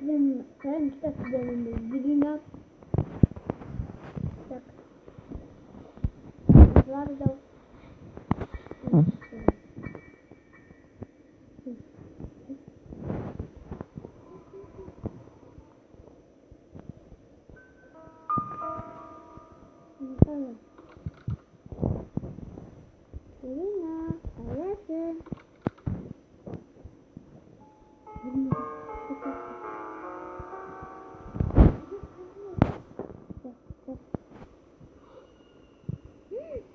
Sen kitap üzerinde birini bak. Var da. Tamam. Selina, hayatım.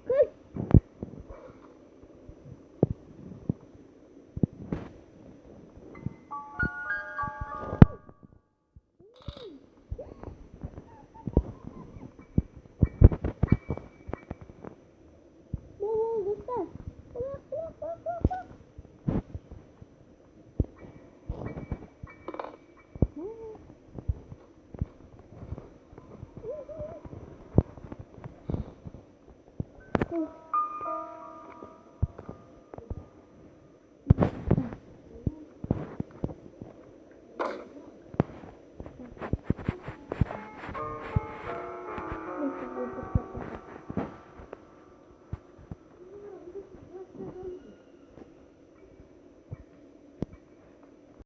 Kız. Ne oldu sen? Bak. Oh.